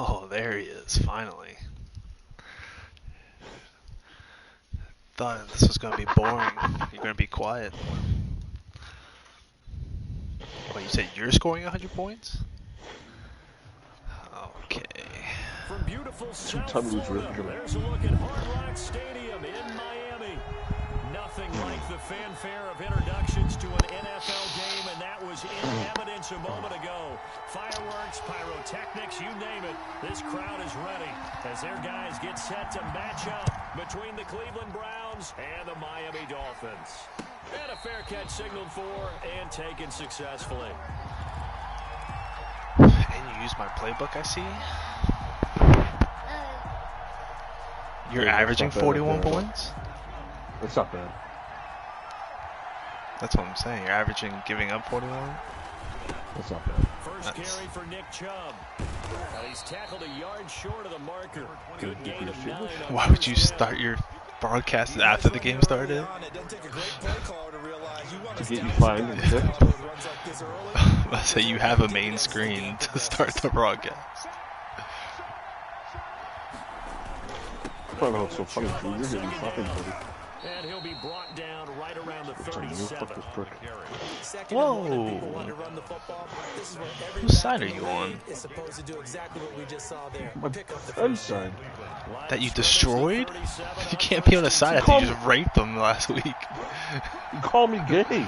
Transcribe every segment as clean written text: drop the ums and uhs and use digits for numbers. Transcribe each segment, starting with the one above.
Oh, there he is, finally. Thought this was going to be boring. You're going to be quiet. Wait, you said you're scoring 100 points? Okay. From beautiful South Florida, there's a look at Hard Rock Stadium in Miami. Nothing like the fanfare of introductions to an NFL game, and that was in evidence a moment ago. Fireworks, pyrotechnics, you name it. This crowd is ready as their guys get set to match up between the Cleveland Browns and the Miami Dolphins. And a fair catch signaled for and taken successfully. And you use my playbook, I see. You're averaging 41 points? That's not bad. That's what I'm saying. You're averaging giving up 41? That's not bad. First carry for Nick Chubb. And he's tackled a yard short of the marker. Good gain of 9. Why would you start your broadcast after the game started? To get you fined and tipped. I say you have a main screen to start the broadcast. I don't know what's so funny, dude. You're hitting fucking buddy. And he'll be brought down right around the 37. Whoa! Whose side are you on? My friend's side. That you destroyed? You can't be on the side after you just raped them last week. You call me gay.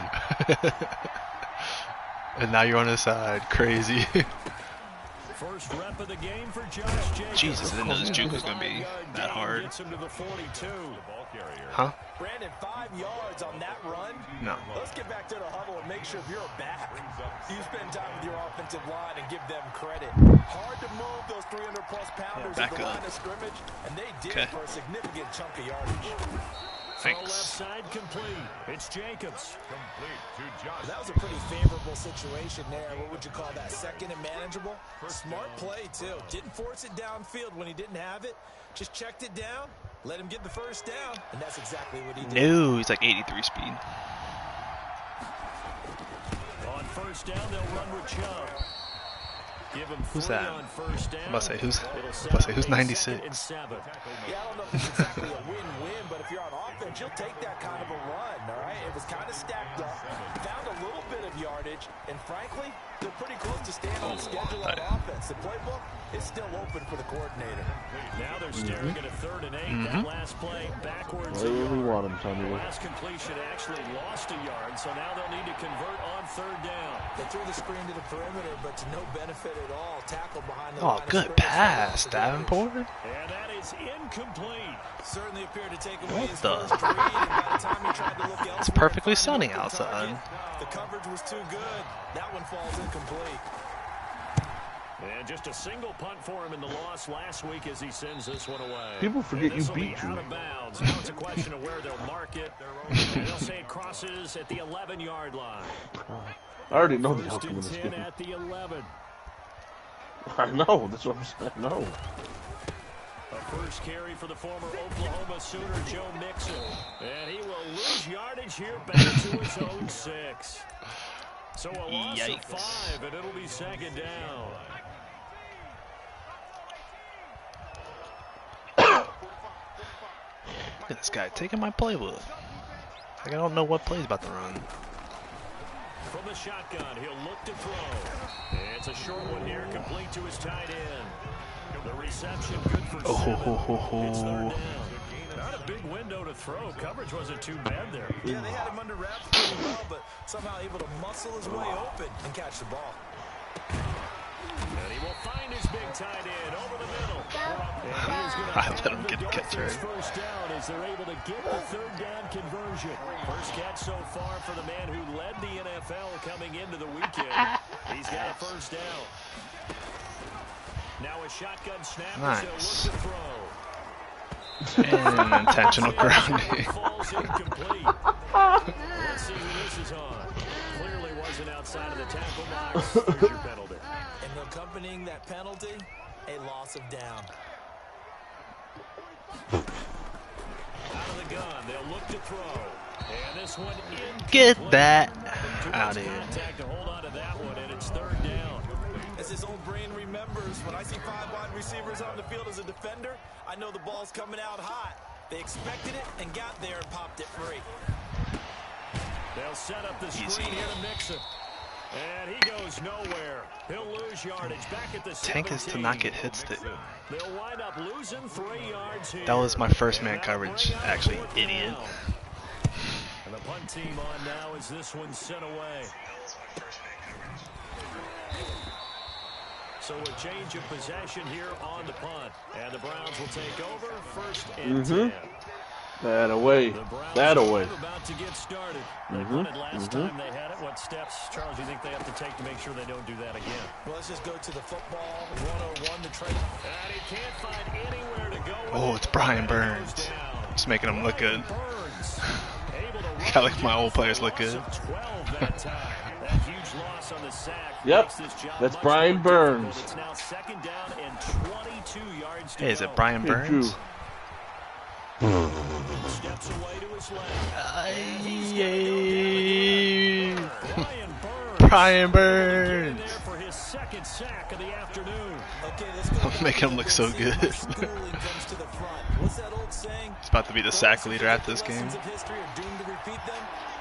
And now you're on his side. Crazy. First rep of the game for Josh Jacobs. Jesus, I didn't know this juke was going to be that hard. Huh? Brandon, 5 yards on that run. No. Let's get back to the huddle and make sure you're back. You spend time with your offensive line and give them credit. Hard to move those 300-plus pounders at the line of scrimmage, and they did for a significant chunk of yardage. Thanks. Left side complete. It's Jacobs. That was a pretty favorable situation there. What would you call that? Second and manageable? Smart play, too. Didn't force it downfield when he didn't have it. Just checked it down, let him get the first down, and that's exactly what he did. No, he's like 83 speed. On first down, they'll run with Chubb. Give him who's that? On first down. I'm about to say who's 96? Yeah, I don't know if it's exactly a win-win, but if you're on offense, you'll take that kind of a run, all right? It was kind of stacked up, found a little bit of yardage, and frankly, they're pretty close to staying on schedule on offense. The playbook is still open for the coordinator. Now they're staring at a 3rd and 8. That last play backwards. We want him, Tommy. Last completion actually lost a yard, so now they'll need to convert on 3rd down. They threw the screen to the perimeter, but to no benefit at all. Tackle behind the line good pass, Davenport. And that is incomplete. Certainly appeared to take away his What first read, and by the time he tried to look elsewhere, it's perfectly sunny outside. The coverage was too good. That one falls incomplete. And just a single punt for him in the loss last week as he sends this one away. People forget you beat out of bounds. Now it's a question of where they'll mark it. And they'll say it crosses at the 11-yard line. I already know the outcome of this game. At the 11. I know. That's what I'm saying. No. A first carry for the former Oklahoma Sooner, Joe Mixon. And he will lose yardage here back to his own 6. So a loss of 5, and it'll be 2nd down. Look at this guy taking my playbook. Like I don't know what play's about to run. From the shotgun, he'll look to throw. It's a short one here, complete to his tight end. The reception good for 7. It's 3rd down. Not a big window to throw. Coverage wasn't too bad there. Yeah, they had him under wraps pretty well, but somehow able to muscle his way open and catch the ball. And he will find his big tight end over the middle. I let him get the catch right. First down as they're able to get the 3rd down conversion. First catch so far for the man who led the NFL coming into the weekend. He's got a first down. Now a shotgun snap. Nice. He'll look to throw. And intentional grounding. Falls incomplete. Let's see who this is on. Clearly wasn't outside of the tackle box. There's your penalty. And accompanying that penalty, a loss of down. Out of the gun, they'll look to throw. And this one in. Get that out of here. Contact to hold on to that one, and it's 3rd down. It's his old brain remembers. When I see 5 wide receivers on the field as a defender, I know the ball's coming out hot. They expected it and got there and popped it free. They'll set up the screen here to Mixon. And he goes nowhere. He'll lose yardage back at the Tank is to not get hit stick. They'll wind up losing 3 yards here. That was my first man coverage, actually, idiot. And the punt team on now as this one's sent away. So a change of possession here on the punt. And the Browns will take over first and 10. That away. That away. About to get started. They punted last time they had it. What steps, Charles, do you think they have to take to make sure they don't do that again? Well, let's just go to the football 101 to try. And he can't find anywhere to go. Oh, it's Brian Burns. Just making him look good. I like my old players look good. Yep, that's Brian Burns. It's now 2nd down and 22 yards to Hey, is it Brian Burns? Steps away to his left. Brian Burns. For his 2nd sack of the afternoon. I'm making him look so good. What's that old saying? He's about to be the sack leader at this game.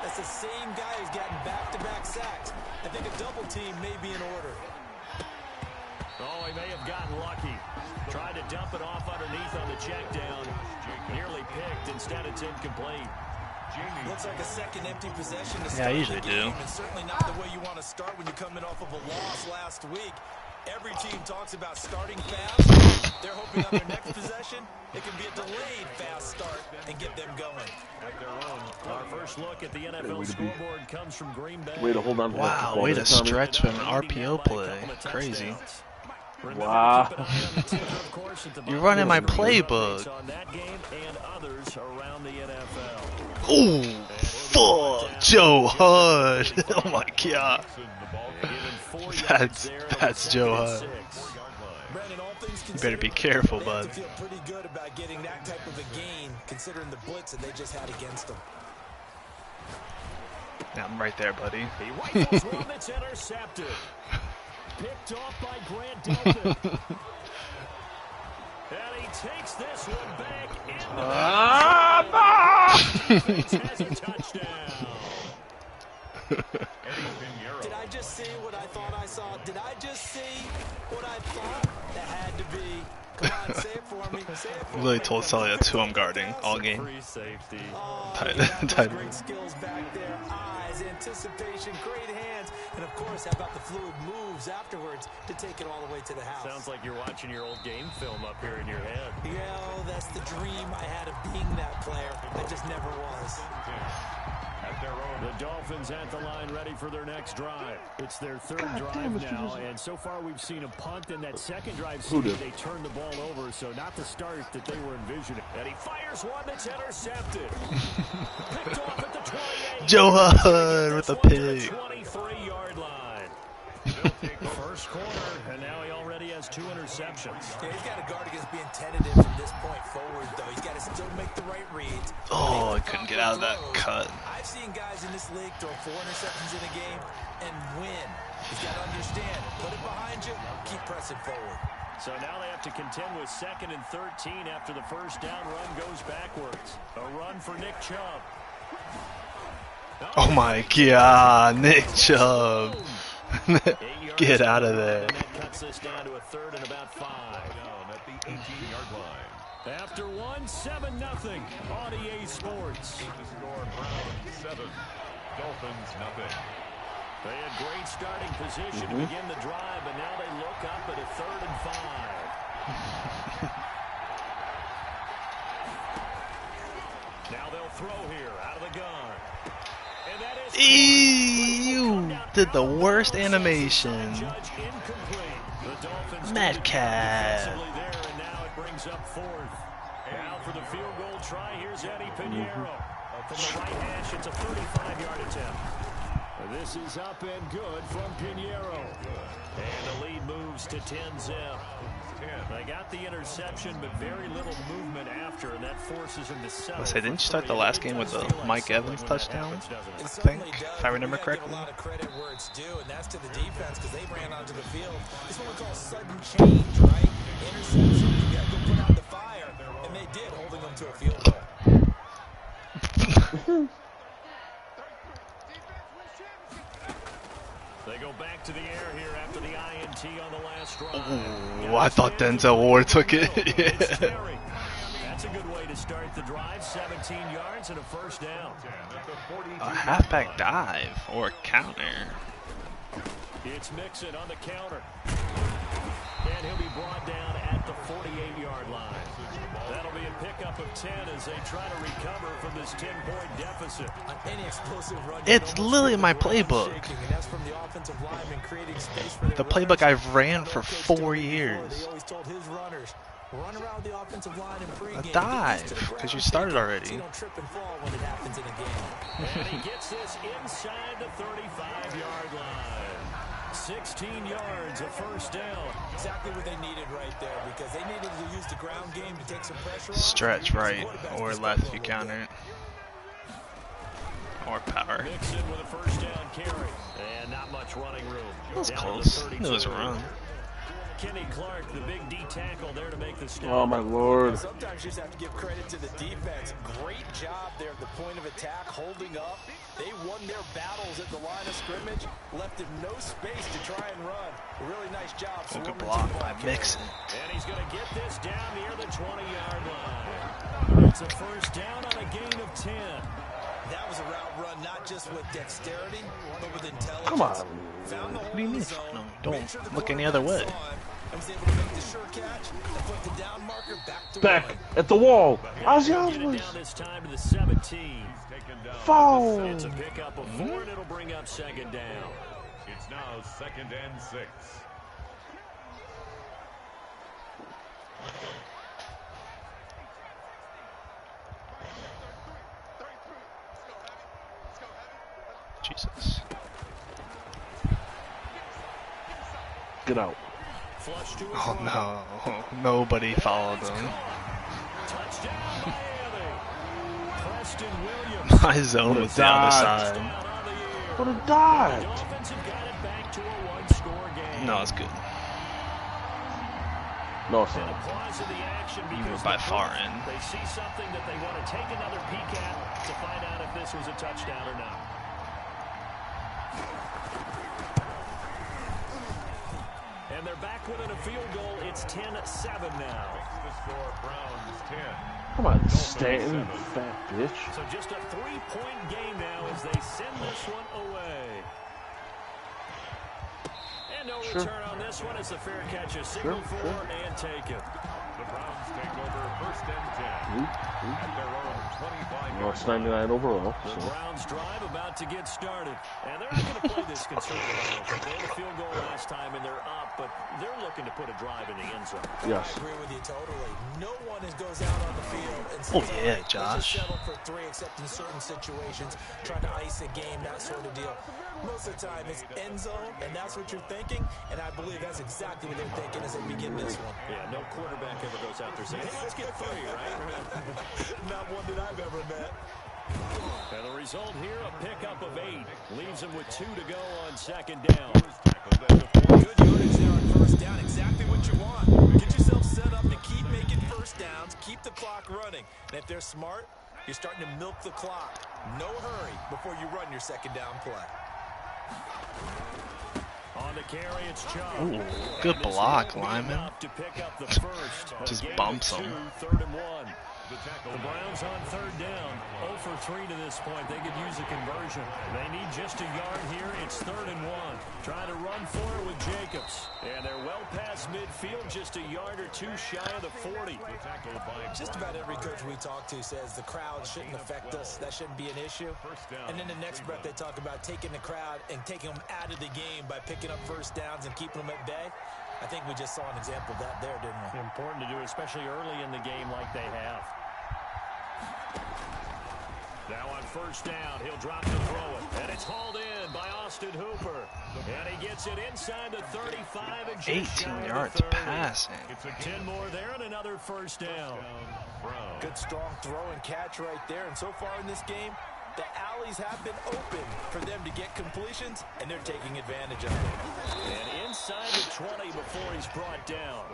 That's the same guy who's gotten back-to-back sacks. I think a double team may be in order. Oh, he may have gotten lucky. Tried to dump it off underneath on the check down. Nearly picked. Instead, it's incomplete. Looks like a second empty possession. Yeah, I usually do. And certainly not the way you want to start when you're coming off of a loss last week. Every team talks about starting fast. They're hoping on their next possession, it can be a delayed fast start and get them going. Our first look at the NFL scoreboard comes from Green Bay. Way to hold on. Wow, way to stretch an RPO play. Crazy. Wow. You're running my playbook. Oh, fuck. Joe Hud. Oh, my God. That's Joe Hud. You better be careful, bud. Feel pretty good about getting that type of a gain, considering the blitz that they just had against them. Yeah, I'm right there, buddy. He rifles one that's intercepted. Picked off by Grant Delpit. And he takes this one back in the has a touchdown. Did I just see what I thought I saw? Did I just see what I thought? That had to be. Come on, say it for me. Say it for me. Really told Sully that's who I'm guarding all game. Tight. Great skills back there. Eyes, anticipation, great hands, and of course, how about the fluid moves afterwards to take it all the way to the house? Sounds like you're watching your old game film up here in your head. Yeah, that's the dream I had of being that player. I just never was. The Dolphins at the line ready for their next drive. It's their 3rd drive now, and so far we've seen a punt in that 2nd drive. They turned the ball over, so not the start that they were envisioning. And he fires one that's intercepted. Picked off at the 28. Joe Hud with a pick. 23-yard line. First quarter, and now he already has 2 interceptions. Yeah, he's got to guard against being tentative from this point forward, though. He's got to still make the right reads. Oh, I couldn't get out of that cut. I've seen guys in this league throw 4 interceptions in a game and win. He's got to understand. Put it behind you. Keep pressing forward. So now they have to contend with 2nd and 13 after the first down run goes backwards. A run for Nick Chubb. Oh, my God. Nick Chubb. Get out of there. And that cuts this down to a 3rd and about 5. At the 18-yard line. After 7-0 on EA Sports. The score, Browns 7, Dolphins nothing. They had great starting position to begin the drive, but now they look up at a 3rd and 5. Now they'll throw here out of the gun. And that is You did the worst animation. Metcalf. There, and now it brings up 4th. Now for the field goal try, here's Eddie Pinheiro. From the right hash, it's a 35-yard attempt. This is up and good from Pinheiro. And the lead moves to 10-0. They got the interception, but very little movement after, and that forces him to settle. I say, didn't you start the last game with a Mike Evans touchdown? I think, if I remember correctly. A lot of credit where it's due, and that's to the defense because they ran onto the field. This is what we call sudden change, right? Interception, you got to go put out the fire, and they did, holding them to a field goal. They go back to the air here after the INT on the last drive. Ooh, I thought Denzel Ward took it. Yeah. That's a good way to start the drive. 17 yards and a first down. A halfback dive or a counter. It's Mixon on the counter. And he'll be brought down at the 48-yard line. That'll be a pickup of 10 as they try to recover from this 10-point deficit. It's literally my playbook. The playbook I've ran for 4 years. A dive, because you started already. And he gets this inside the 35-yard line. 16 yards, a first down. Exactly what they needed right there because they needed to use the ground game to take some pressure. Stretch right or left if you counter it. Or power. Mixon with a first down carry. And not much running room. That was close. It was a run. Kenny Clark, the big D tackle there to make the stop. Oh my lord. Sometimes you just have to give credit to the defense. Great job there at the point of attack, holding up. They won their battles at the line of scrimmage, left him no space to try and run. A really nice job. So good block by Mixon. And he's going to get this down near the 20-yard line. It's a first down on a gain of 10. That was a route run, not just with dexterity, but with intelligence. Come on. What do you mean? No, don't look any other way. Back at the wall. Ozzy Osbourne. Down this time to the 17. Foul. It's a pickup of 4, and it'll bring up second down. It's now 2nd and 6. Jesus. Get out. Oh no. Nobody followed him. My zone was the other side. What a dive. No, it's good. No, it's not. You were by far in. They see something that they want to take another peek at to find out if this was a touchdown or not. And they're back within a field goal. It's 10-7 now. The score, Browns 10. Come on, Stanton, fat bitch. So just a 3-point game now as they send this one away. And no return on this one. It's a fair catch, a single for and take it. The Browns take over 1st and 10 at their own 25. Well, it's 99 overall. The So. Browns drive about to get started. And they're not going to play this conservative. They had a field goal last time and they're up, but they're looking to put a drive in the end zone. Yes. I agree with you totally. No one goes out on the field and says, oh yeah, Josh. Settle for 3 except in certain situations, trying to ice a game, that sort of deal. Most of the time it's end zone, and that's what you're thinking, and I believe that's exactly what they're thinking as they begin this one. Yeah, no quarterback ever goes out there saying, hey, let's get 3, right? Not one that I've ever met. And the result here, a pickup of 8. Leaves him with 2 to go on second down. Good yardage there on first down. Exactly what you want. Get yourself set up to keep making first downs, keep the clock running. And if they're smart, you're starting to milk the clock. No hurry before you run your second down play. On the carry, it's Chubb. Ooh, good block, Lyman. To pick up the first. Just bumps him. 3rd and 1. The Browns on 3rd down. 0 for 3 to this point. They could use a conversion. They need just a yard here. It's 3rd and 1. Trying to run for it with Jacobs. And they're well past midfield, just a yard or 2 shy of the 40. Just about every coach we talk to says the crowd shouldn't affect us. That shouldn't be an issue. And then the next breath they talk about taking the crowd and taking them out of the game by picking up first downs and keeping them at bay. I think we just saw an example of that there, didn't we? Important to do, especially early in the game like they have. Now on first down, he'll drop to throw it. And it's hauled in by Austin Hooper. And he gets it inside the 35 and just 18 yards passing. 10 more there and another first down. Good strong throw and catch right there. And so far in this game, the alleys have been open for them to get completions, and they're taking advantage of it. And inside the 20 before he's brought down.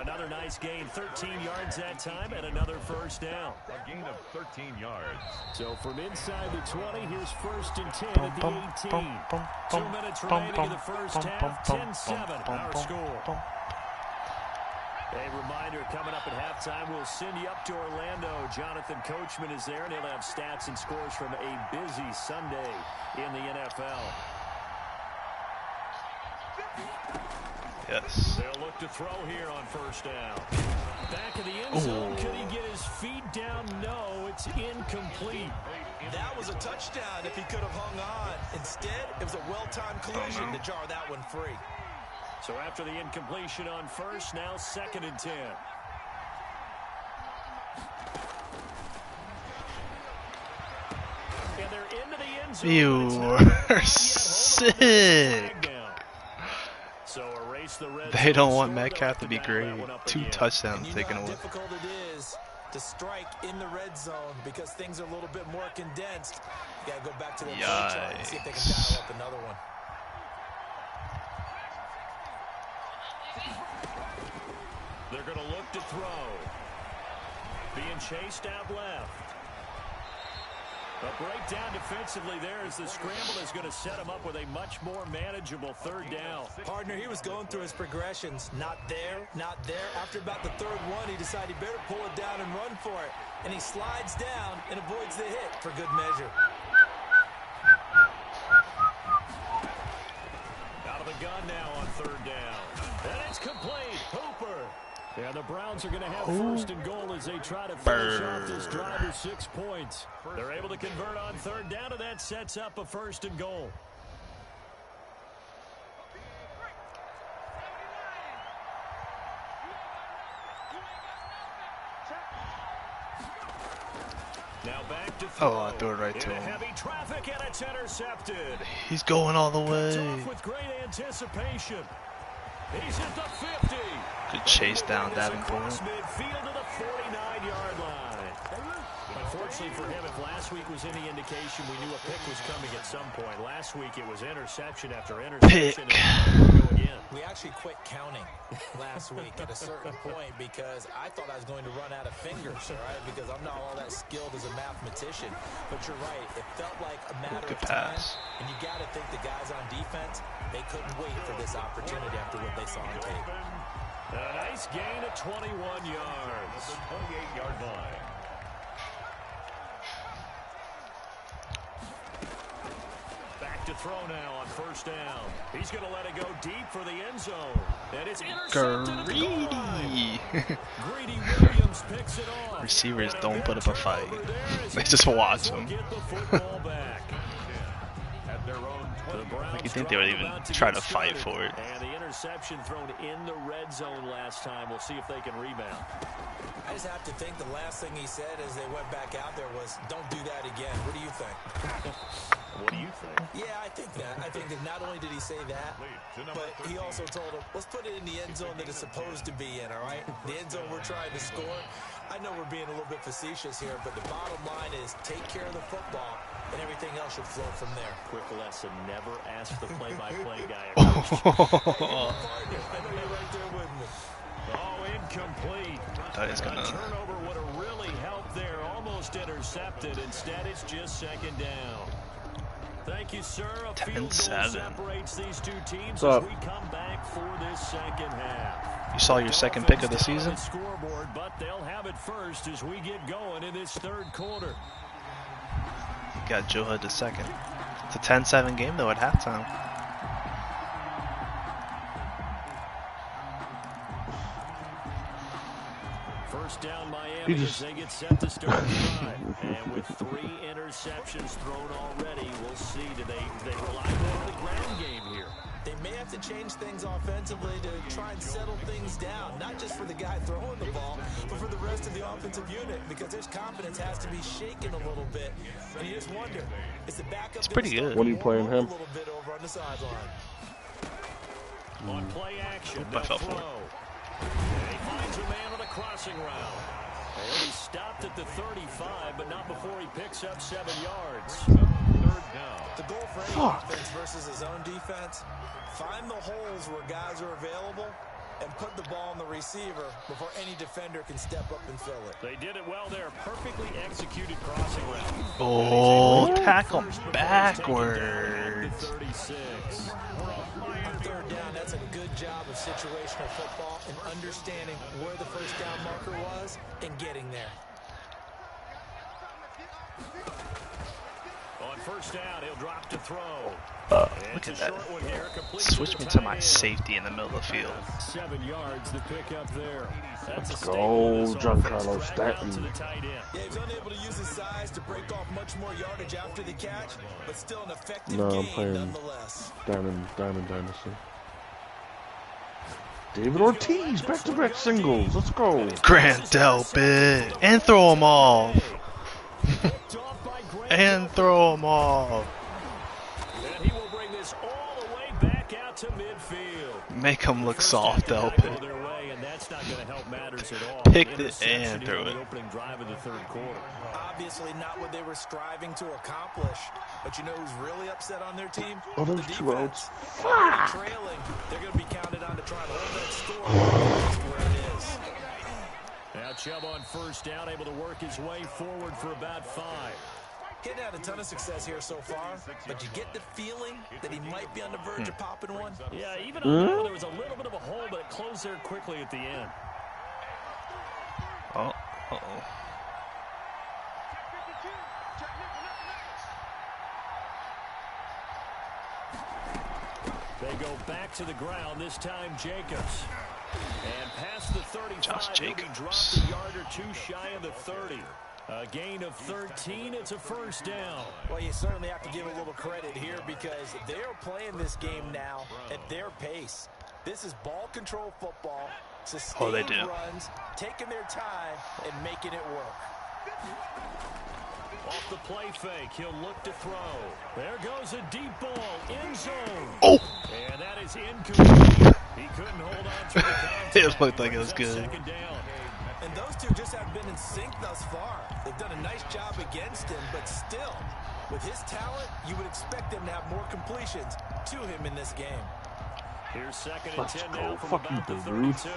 Another nice gain, 13 yards that time, and another first down. A gain of 13 yards. So from inside the 20, here's first and 10 at the 18. 2 minutes remaining in the first half, 10-7 our score. A reminder, coming up at halftime, we'll send you up to Orlando. Jonathan Coachman is there, and he'll have stats and scores from a busy Sunday in the NFL. Yes. They'll look to throw here on first down. Back of the end zone. Could he get his feet down? No, it's incomplete. That was a touchdown if he could have hung on. Instead, it was a well-timed collision to jar that one free. So after the incompletion on first, now 2nd and 10. And they're into the end zone. You are sick. So erase the red They don't want Metcalf to be great. 2 touchdowns and taken how away. difficult it is to strike in the red zone because things are a little bit more condensed. You got to go back to the play chart and see if they can dial up another one. They're going to look to throw. Being chased out left. A breakdown defensively there as the scramble is going to set him up with a much more manageable 3rd down. Partner, he was going through his progressions. Not there, not there. After about the 3rd one, he decided he better pull it down and run for it. And he slides down and avoids the hit for good measure. Out of the gun now on 3rd down. And it's complete. Hooper. Yeah, the Browns are going to have 1st and goal as they try to finish off this drive with 6 points. They're able to convert on 3rd down, and that sets up a 1st and goal. Now back to throw. Oh, I threw it right to him. Heavy traffic, and it's intercepted. He's going all the way. Off with great anticipation. He's at the 50. Good chase down Davenport. Midfield to the 49-yard line. Unfortunately for him, if last week was any indication, we knew a pick was coming at some point. Last week it was interception after interception. Pick. We actually quit counting last week at a certain point because I thought I was going to run out of fingers, all right? Because I'm not all that skilled as a mathematician. But you're right. It felt like a matter of time. And you got to think the guys on defense, they couldn't wait for this opportunity after what they saw on tape. A nice gain of 21 yards. The 28-yard line. Back to throw now on 1st down. He's going to let it go deep for the end zone. And it's intercepted at the goal line. Greedy Williams picks it off. Receivers don't put up a fight. They just watch them. Get the football back. At their own 20. Like you think they would even try to fight for it. And the interception thrown in the red zone last time. We'll see if they can rebound. I just have to think the last thing he said as they went back out there was, don't do that again. What do you think? What do you think? Yeah, I think that. I think that not only did he say that, but he also told him, let's put it in the end zone that it's supposed to be in, all right? The end zone we're trying to score. I know we're being a little bit facetious here, but the bottom line is take care of the football, and everything else should flow from there. Quick lesson, never ask the play-by-play guy. I know you're right there with me. Oh, incomplete. That is gonna. A turnover would have really helped there. Almost intercepted. Instead, it's just 2nd down. Thank you, sir. A field goal 10-7. separates these two teams What's as up? we come back for this 2nd half. You saw your 2nd pick of the season? Scoreboard, but they'll have it first as we get going in this 3rd quarter. You got Joe Hood the 2nd. It's a 10-7 game though at halftime. First down Miami as they get set to start the drive. And with 3 interceptions thrown already, we'll see. Do they rely more on the ground game here? They may have to change things offensively to try and settle things down, not just for the guy throwing the ball, but for the rest of the offensive unit, because his confidence has to be shaken a little bit. And you just wonder, is the backup It's pretty good. When are you playing him? A little bit over on the sideline. On play action, I fell for it. And he finds a man on a crossing route. And he stopped at the 35, but not before he picks up 7 yards. Third down. The goal for any offense versus his own defense, find the holes where guys are available and put the ball on the receiver before any defender can step up and fill it. They did it well there. Perfectly executed crossing route. Oh, tackle backwards. 36. On third down, that's a good job of situational football and understanding where the first down marker was and getting there. On first down, he'll drop to throw. Look at that. Switch me to my safety in the middle of the field. 7 yards to pick up there. Let's go, Giancarlo Stanton. Yeah, he was unable to use his size to break off much more yardage after the catch, but still an effective No, I'm game playing nonetheless. Diamond Dynasty. David Ortiz, back-to-back singles. Let's go. Grant Delpit. And throw him off. And throw him off. And he will bring this all the way back out to midfield. Make him look soft, Delpit. Their way, and that's not going to help matters at all. Picked it and threw it. The opening drive of the third quarter. Obviously not what they were striving to accomplish, but you know who's really upset on their team? Oh, The there's 2 defense. outs. They're trailing. They're going to be counted on to try and hold that score. That's where it is. Now Chubb on first down, able to work his way forward for about 5. Getting had a ton of success here so far, but you get the feeling that he might be on the verge of popping one. Yeah, even though there was a little bit of a hole, but it closed there quickly at the end. Oh, uh-oh. They go back to the ground, this time Jacobs. And past the 35, Josh he'll be Jacobs. dropped a yard or 2 shy of the 30. A gain of 13, it's a first down. Well, you certainly have to give a little credit here because they're playing this game now at their pace. This is ball control football, sustained they do. runs, taking their time and making it work. Off the play fake, he'll look to throw. There goes a deep ball, end zone. Oh! And that is incomplete. He couldn't hold on to the contact. It looked like it was good. Second down. And those two just have been in sync thus far. They've done a nice job against him, but still, with his talent, you would expect him to have more completions to him in this game. Here's second and Let's 10 go. now from Fuck you, about the Babe Ruth. 32.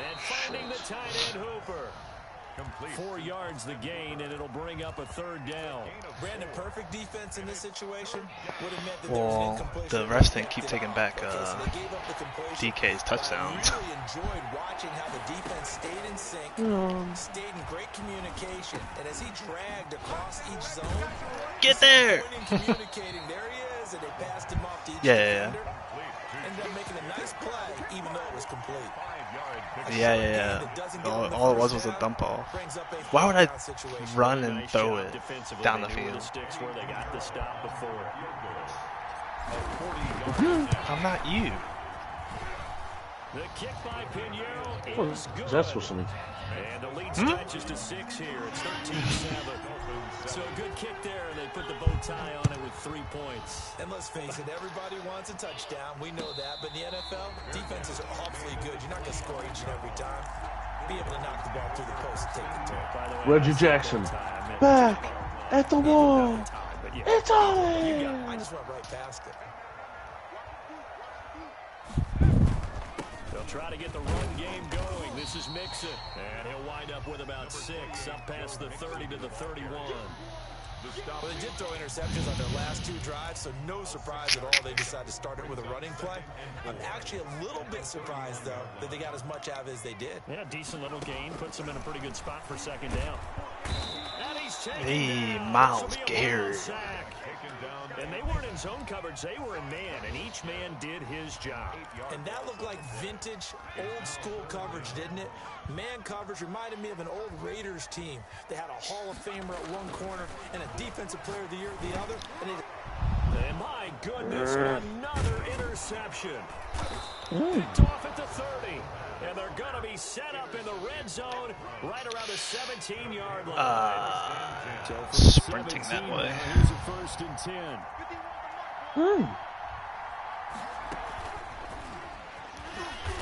And finding the tight end Hooper. 4 yards the gain, and it'll bring up a third down. Brandon, perfect defense in this situation would have meant that there was an Well, incompletion. the refs didn't keep taking back Okay, so they gave up the completion. DK's touchdowns. I really enjoyed watching how the defense stayed in sync, stayed in great communication, and as he dragged across each zone, Get there! communicating, there he is, and they passed him off to each Yeah. defender. Ended up making a nice play, even though it was complete. Yeah. All it was a dump off. Why would I run and throw it down the field? Where they got the stop before. I'm not you. The kick by Pinheiro is good. That's what's me. And the lead stretches to 6 here. It's 13-7. So a good kick there, and they put the bow tie on it with 3 points. And let's face it, everybody wants a touchdown. We know that. But in the NFL, defenses are awfully good. You're not going to score each and every time. Be able to knock the ball through the post and take the turn. By the way, Reggie Jackson, back at the wall. It's on. I just went right past it. They'll try to get the run game going. This is Mixon. And he'll wind up with about 6, up past the 30 to the 31. Well, they did throw interceptions on their last 2 drives, so no surprise at all they decided to start it with a running play. I'm actually a little bit surprised, though, that they got as much out of it as they did. Yeah, decent little gain. Puts them in a pretty good spot for second down. And he's Hey, Miles Garrett. And they weren't in zone coverage, they were in man, and each man did his job. And that looked like vintage, old-school coverage, didn't it? Man coverage reminded me of an old Raiders team. They had a Hall of Famer at one corner and a Defensive Player of the Year at the other. And my goodness, another interception. Picked off at the 30. And they're going to be set up in the red zone right around the 17-yard line. Sprinting that way. Here's a 1st and 10.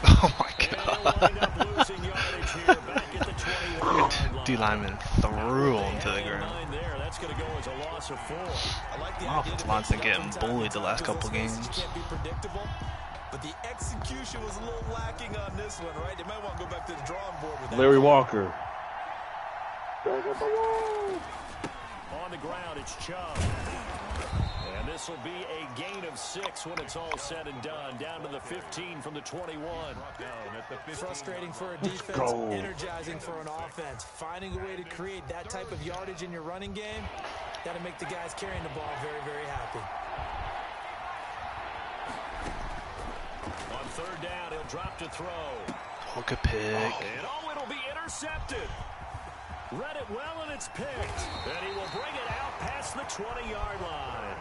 Oh my god. D lineman threw him to the ground. That's going to go as a loss of 4. My offensive line's been getting bullied the last couple games. But the execution was a little lacking on this one, right? They might want to go back to the drawing board with that. Larry Walker. On the ground, it's Chubb. And this will be a gain of 6 when it's all said and done. Down to the 15 from the 21. Frustrating for a defense, energizing for an offense. Finding a way to create that type of yardage in your running game, that'll make the guys carrying the ball very, very happy. On 3rd down, he'll drop to throw. Hook a pick. And it'll be intercepted. Read it well, and it's picked. And he will bring it out past the 20-yard line.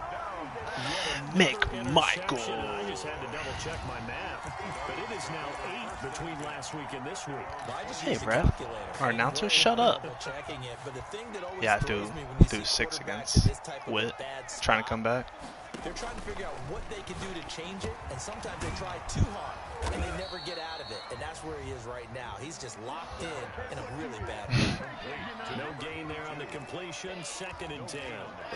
McMichael. I just had to double-check my math. But it is now 8 between last week and this week. Hey, Brad. Our announcer, shut up. Yeah, I threw 6 against Witt. Trying to come back. They're trying to figure out what they can do to change it, and sometimes they try too hard, and they never get out of it, and that's where he is right now. He's just locked in a really bad way. No gain there on the completion, 2nd and 10.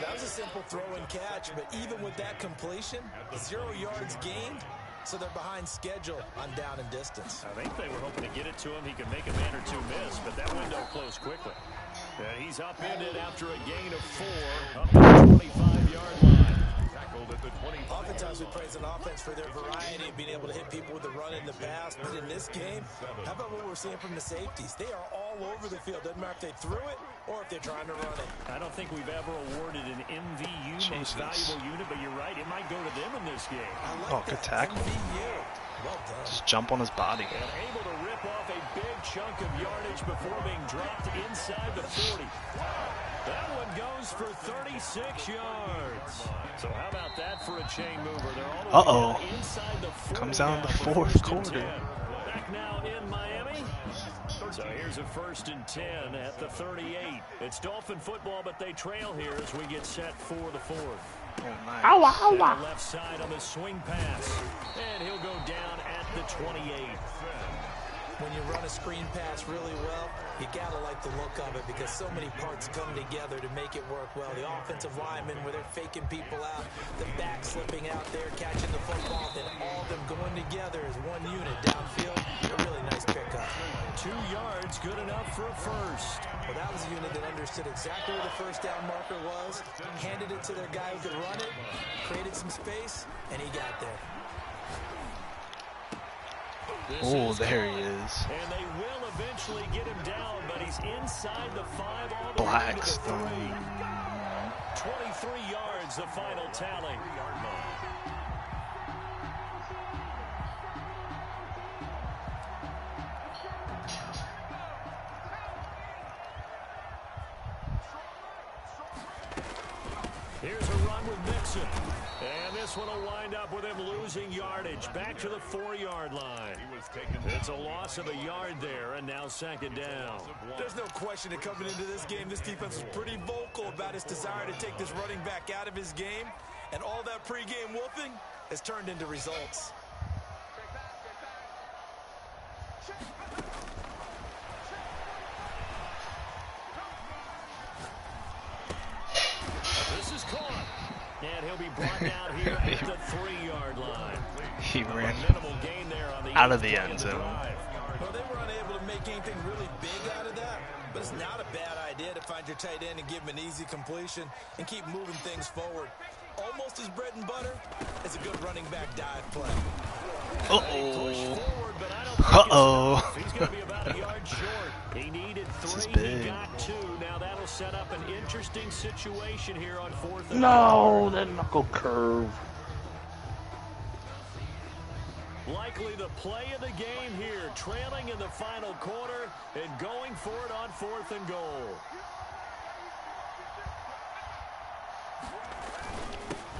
That was a simple throw and catch, but even with that completion, 0 yards gained, so they're behind schedule on down and distance. I think they were hoping to get it to him. He could make a man or 2 miss, but that window closed quickly. He's upended after a gain of 4, up to the 25-yard line. Oftentimes we praise an offense for their variety of being able to hit people with the run and the pass, but in this game, how about what we're seeing from the safeties? They are all over the field. Doesn't matter if they threw it or if they're trying to run it. I don't think we've ever awarded an MVU, most valuable unit, but you're right, it might go to them in this game. Good tackle. Well done. Just jump on his body. And able to rip off a big chunk of yardage before being dropped inside the 40. That one goes for 36 yards. So how about that for a chain mover? They're all the way inside the 40. Comes out in the 4th quarter. Back now in Miami. So here's a 1st and 10 at the 38. It's Dolphin football, but they trail here as we get set for the 4th. Oh, nice. On the left side on the swing pass. And he'll go down at the 28. When you run a screen pass really well, you gotta like the look of it because so many parts come together to make it work well. The offensive linemen where they're faking people out, the back slipping out there, catching the football, then all of them going together as one unit downfield. A really nice pickup. 2 yards, good enough for a 1st. Well, that was a unit that understood exactly where the 1st down marker was, handed it to their guy who could run it, created some space, and he got there. Oh, there he is. And they will eventually get him down, but he's inside the 5 all the Blackstone. 23 yards, the final tally. Here's a run with Mixon. And this one will wind up with him losing yardage back to the 4-yard line. It's a loss of a yard there, and now 2nd down. There's no question that coming into this game, this defense was pretty vocal about its desire to take this running back out of his game, and all that pregame wolfing has turned into results. This is caught. And he'll be brought down here at the 3-yard line. He ran Minimal gain there on the out of the end zone. Well, they were unable to make anything really big out of that, but it's not a bad idea to find your tight end and give him an easy completion and keep moving things forward. Almost as bread and butter as a good running back dive play. Uh-oh. Uh-oh. He's going to be about a yard short. He needed 3. He got 2. Now that'll will set up an interesting situation here on 4th and No, that knuckle curve. Likely the play of the game here, trailing in the final quarter and going for it on 4th and goal.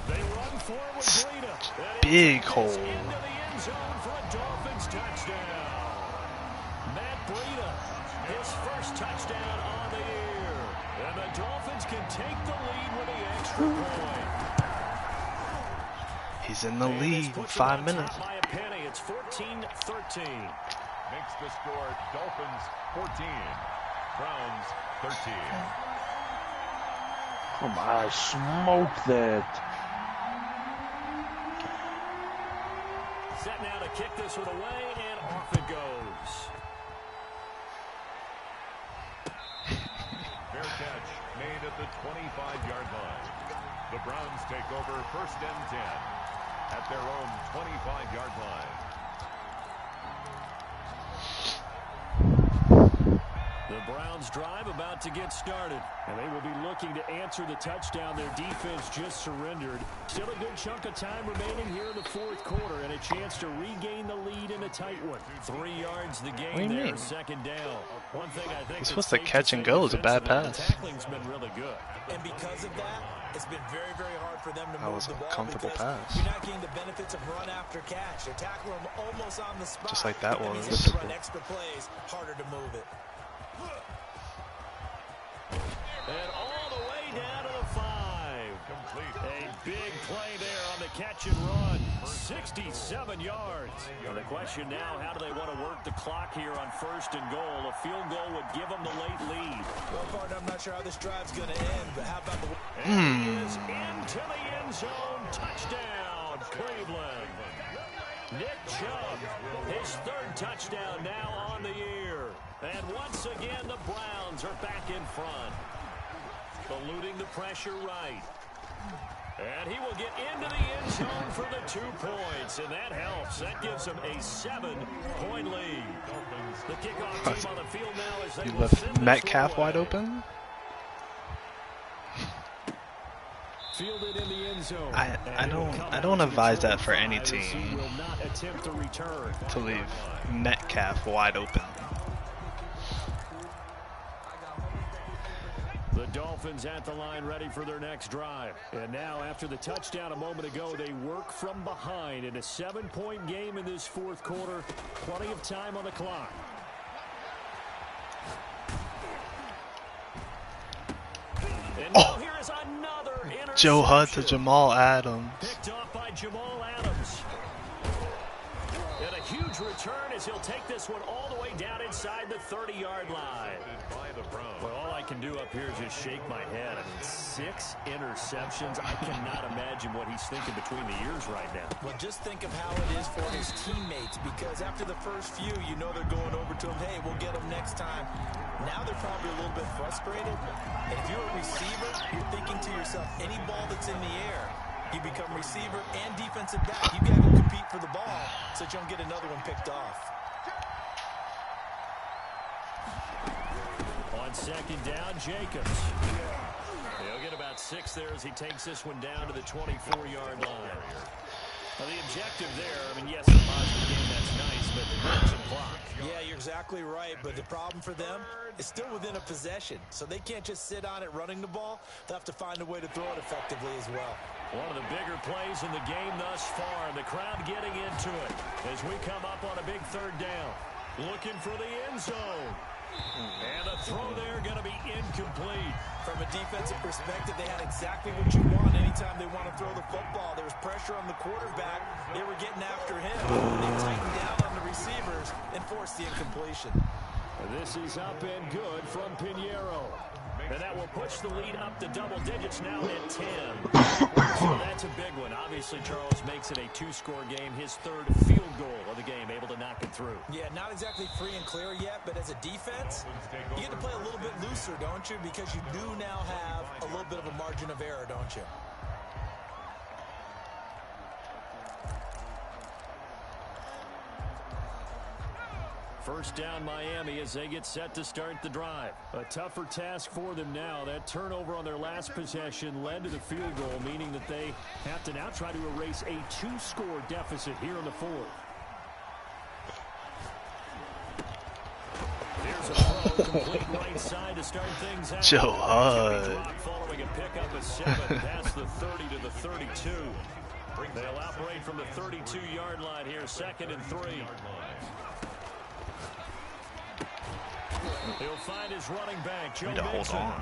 They run forward, Breida. Big hole. Into the end zone for a Dolphins touchdown. Matt Breida, his first touchdown on the year. And the Dolphins can take the lead with the extra point. He's in the lead in 5 minutes. By a penny. It's 14-13. Makes the score Dolphins 14, Browns 13. Come on, I smoked that. Set now to kick this one away, and off it goes. Fair catch made at the 25-yard line. The Browns take over 1st and 10 at their own 25-yard line. The Browns drive about to get started, and they will be looking to answer the touchdown their defense just surrendered. Still a good chunk of time remaining here in the 4th quarter, and a chance to regain the lead in a tight one. 3 yards the game there, mean? 2nd down. One thing I think he's supposed to catch and go is a bad pass. Tackling's been really good. And because of that, it's been very, very hard for them to that move was the ball. A comfortable pass. You're not getting the benefits of run after catch. They're tackling them almost on the spot. Just like that was. Run extra plays, harder to move it. And all the way down to the 5. Complete. A big play there on the catch and run. 67 yards. Well, the question now, how do they want to work the clock here on 1st and goal? A field goal would give them the late lead. Well, partner, I'm not sure how this drive's going to end, but how about the... He is into the end zone. Touchdown, Cleveland. Nick Chubb, his 3rd touchdown now on the year. And once again, the Browns are back in front. Eluding the pressure right. And he will get into the end zone for the 2 points. And that helps. That gives them a 7-point lead. The kickoff team on the field now as they you left Metcalf wide open? Fielded in the end zone. I don't advise that for any team. Will not attempt to return. To leave Metcalf wide open. The Dolphins at the line ready for their next drive. And now after the touchdown a moment ago, they work from behind in a 7-point game in this 4th quarter. Plenty of time on the clock. And now here is another interception. Joe Hutt to Jamal Adams. Picked off by Jamal Adams. And a huge return as he'll take this one all the way down inside the 30-yard line. Well, all I can do up here is just shake my head. I mean, 6 interceptions. I cannot imagine what he's thinking between the ears right now. Well, just think of how it is for his teammates, because after the first few, you know they're going over to him, hey, we'll get him next time. Now they're probably a little bit frustrated. And if you're a receiver, you're thinking to yourself, any ball that's in the air, you become receiver and defensive back. You got to go compete for the ball so that you don't get another one picked off. On 2nd down, Jacobs. He'll get about 6 there as he takes this one down to the 24-yard line. Now, the objective there, I mean, yes, a positive game, that's nice, but the match and clock. Yeah, you're exactly right, but the problem for them is still within a possession, so they can't just sit on it running the ball. They'll have to find a way to throw it effectively as well. One of the bigger plays in the game thus far, and the crowd getting into it as we come up on a big 3rd down. Looking for the end zone. And the throw there going to be incomplete. From a defensive perspective, they had exactly what you want anytime they want to throw the football. There was pressure on the quarterback. They were getting after him. They tightened down on the receivers and forced the incompletion. This is up and good from Pinheiro. And that will push the lead up to double digits now at 10. So that's a big one. Obviously, Charles makes it a 2-score game. His 3rd field goal of the game, able to knock it through. Yeah, not exactly free and clear yet, but as a defense, you get to play a little bit looser, don't you? Because you do now have a little bit of a margin of error, don't you? First down Miami as they get set to start the drive. A tougher task for them now. That turnover on their last possession led to the field goal, meaning that they have to now try to erase a 2-score deficit here in the fourth. There's a throw, complete right side to start things out. Joe Hud. Following a pickup of 7 past the 30 to the 32. They'll operate from the 32-yard line here, 2nd and 3. He'll find his running back, Joe Mixon.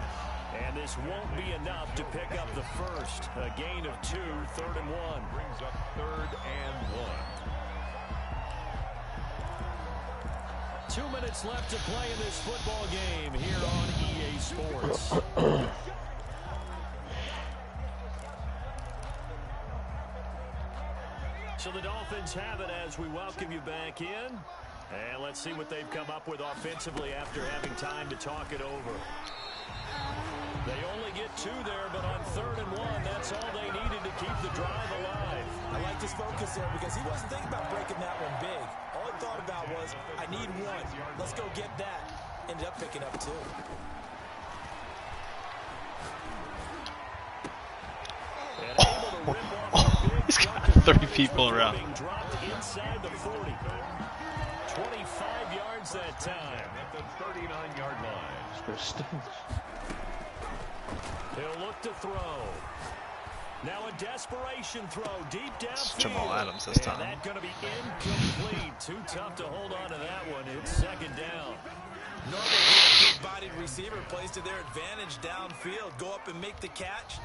And this won't be enough to pick up the first. A gain of 2, 3rd and 1. Brings up 3rd and 1. 2 minutes left to play in this football game here on EA Sports. So the Dolphins have it as we welcome you back in. And let's see what they've come up with offensively after having time to talk it over. They only get 2 there, but on 3rd and 1, that's all they needed to keep the drive alive. I like his focus there because he wasn't thinking about breaking that one big. All he thought about was, I need 1. Let's go get that. Ended up picking up 2. He's got 30 people around. Dropped inside the 40. 25 yards that time. At the 39-yard line. He'll look to throw. Now a desperation throw deep downfield. Jamal Adams this time. And that's going to be incomplete. Too tough to hold on to that one. It's 2nd down. Normally, a big-bodied receiver plays to their advantage downfield. Go up and make the catch,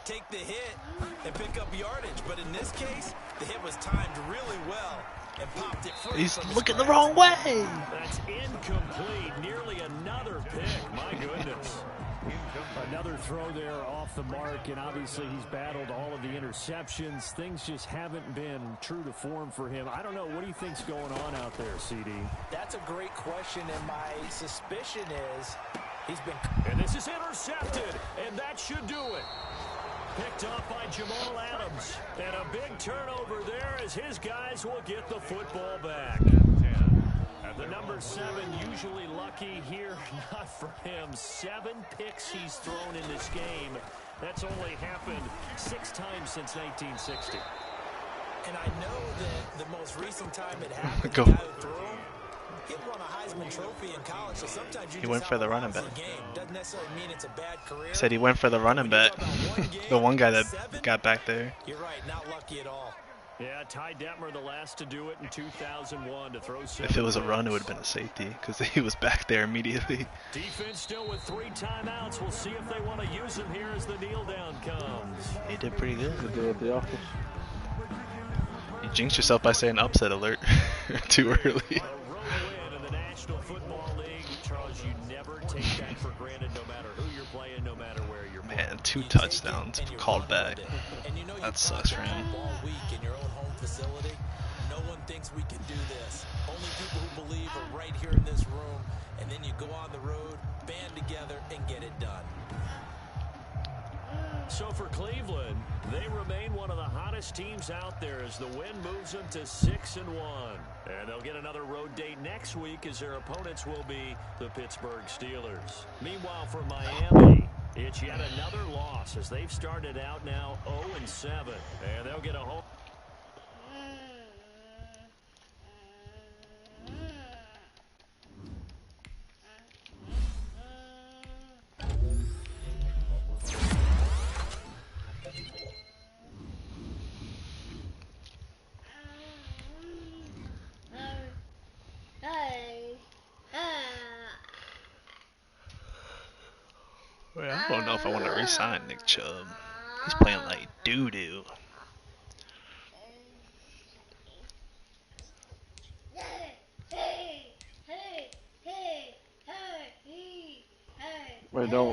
take the hit, and pick up yardage. But in this case, the hit was timed really well. And popped it free. He's looking the wrong way. That's incomplete. Nearly another pick. My goodness. Another throw there off the mark, and obviously he's battled all of the interceptions. Things just haven't been true to form for him. I don't know. What do you think's going on out there, CD? That's a great question, and my suspicion is he's been... And this is intercepted, and that should do it. Picked off by Jamal Adams. And a big turnover there as his guys will get the football back. The number 7 usually lucky here. Not for him. 7 picks he's thrown in this game. That's only happened 6 times since 1960. And I know that the most recent time it happened, Go. the guy who threw him, he won a Heisman Trophy in college, so sometimes you He went for the running back. Doesn't necessarily mean it's a bad career. Said he went for the running back. The one guy that got back there. You're right, not lucky at all. Yeah, Ty Detmer the last to do it in 2001 to throw 7. If it was a run, it would have been a safety because he was back there immediately. Defense still with 3 timeouts. We'll see if they want to use him here as the kneel down comes. He did pretty good. The day at the office. You jinxed yourself by saying upset alert too early. A road win in the National Football League. Charles, you never take that for granted no matter who you're playing, no matter where you're playing. Man, 2 touchdowns called back. That sucks for him. Facility. No one thinks we can do this. Only people who believe are right here in this room, and then you go on the road, band together, and get it done. So for Cleveland, they remain one of the hottest teams out there as the win moves them to 6-1. And they'll get another road date next week as their opponents will be the Pittsburgh Steelers. Meanwhile, for Miami, it's yet another loss as they've started out now 0-7. And they'll get a home. I don't know if I want to re-sign Nick Chubb. He's playing like doo-doo.